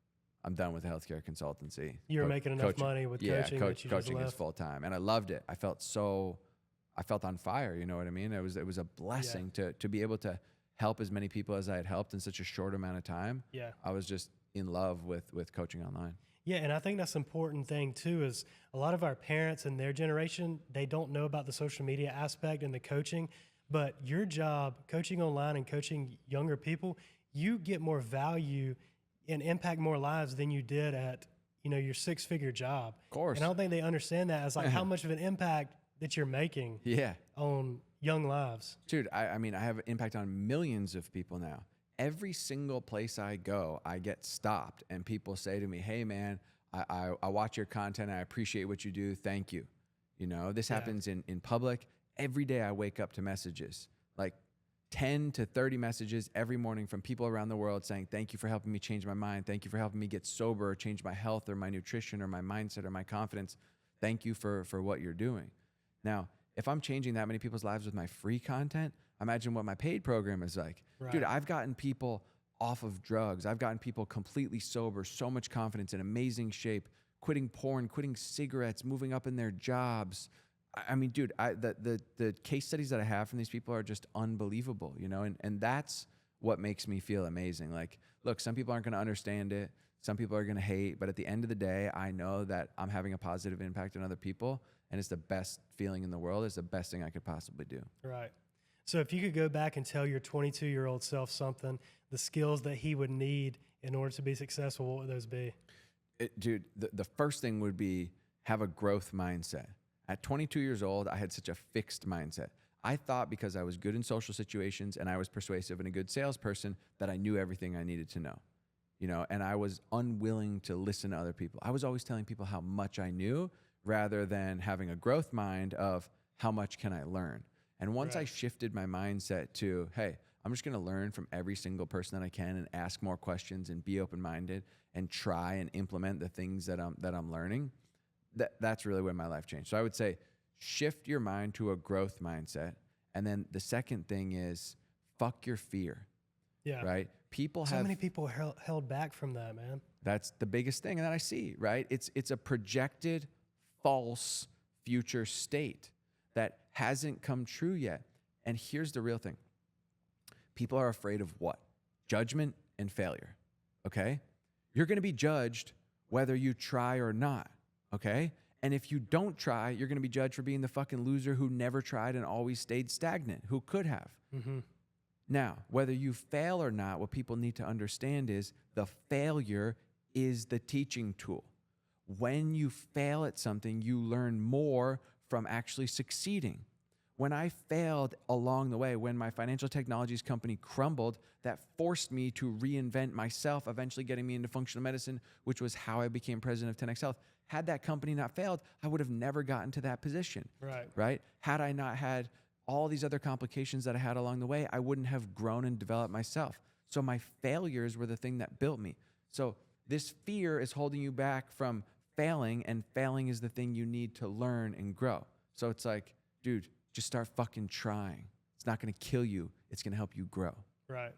I'm done with the healthcare consultancy. You were making enough money with coaching. Coaching is full-time. And I loved it. I felt on fire. You know what I mean? It was a blessing to be able to help as many people as I had helped in such a short amount of time. Yeah. I was just in love with coaching online. Yeah, and I think that's an important thing too, is a lot of our parents and their generation, they don't know about the social media aspect and the coaching, but your job, coaching online and coaching younger people, you get more value and impact more lives than you did at, your 6-figure job. Of course. And I don't think they understand that as like how much of an impact that you're making on young lives. Dude, I mean, I have an impact on millions of people now. Every single place I go, I get stopped and people say to me, hey man, I watch your content. I appreciate what you do. Thank you. This happens in public. Every day I wake up to messages, like 10 to 30 messages every morning from people around the world saying, thank you for helping me change my mind. Thank you for helping me get sober, or change my health or my nutrition or my mindset or my confidence. Thank you for what you're doing. Now, if I'm changing that many people's lives with my free content, imagine what my paid program is like. Right. Dude, I've gotten people off of drugs. I've gotten people completely sober, so much confidence, in amazing shape, quitting porn, quitting cigarettes, moving up in their jobs. I mean, dude, the case studies that I have from these people are just unbelievable, and that's what makes me feel amazing. Like, look, some people aren't going to understand it. Some people are going to hate, but at the end of the day, I know that I'm having a positive impact on other people, and it's the best feeling in the world. It's the best thing I could possibly do. Right. So if you could go back and tell your 22-year-old self something, the skills that he would need in order to be successful, what would those be? Dude, the first thing would be have a growth mindset. At 22 years old, I had such a fixed mindset. I thought because I was good in social situations and I was persuasive and a good salesperson that I knew everything I needed to know. And I was unwilling to listen to other people. I was always telling people how much I knew rather than having a growth mind of how much can I learn. And once I shifted my mindset to, hey, I'm just going to learn from every single person that I can and ask more questions and be open-minded and try and implement the things that I'm learning, that's really when my life changed. So I would say shift your mind to a growth mindset. And then the second thing is fuck your fear. Yeah. Right? So many people are held back from that, man. That's the biggest thing that I see, right? It's a projected false future state that hasn't come true yet. And here's the real thing. People are afraid of what? Judgment and failure, okay? You're going to be judged whether you try or not, okay? And if you don't try, you're going to be judged for being the fucking loser who never tried and always stayed stagnant, who could have. Mm-hmm. Now, whether you fail or not, what people need to understand is the failure is the teaching tool. When you fail at something, you learn more from actually succeeding. When I failed along the way, when my financial technologies company crumbled, that forced me to reinvent myself, eventually getting me into functional medicine, which was how I became president of 10X Health. Had that company not failed, I would have never gotten to that position. Right? Had I not had all these other complications that I had along the way, I wouldn't have grown and developed myself. So my failures were the thing that built me. So this fear is holding you back from failing, and failing is the thing you need to learn and grow. So it's like, dude, just start fucking trying. It's not going to kill you. It's going to help you grow. Right.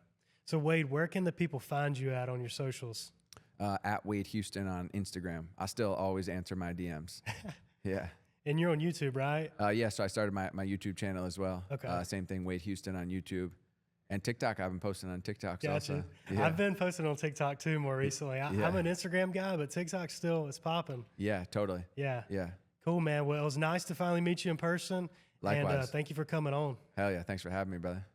So Wade, where can the people find you at on your socials? At Wade Houston on Instagram. I still always answer my DMs. Yeah. And you're on YouTube, right? Yeah, so I started my YouTube channel as well. Okay. Same thing, Wade Houston on YouTube. And TikTok, I've been posting on TikTok. Gotcha. Also. Yeah. I've been posting on TikTok too more recently. I'm an Instagram guy, but TikTok still is popping. Yeah, totally. Yeah. Yeah. Cool, man. Well, it was nice to finally meet you in person. Likewise. And thank you for coming on. Hell yeah. Thanks for having me, brother.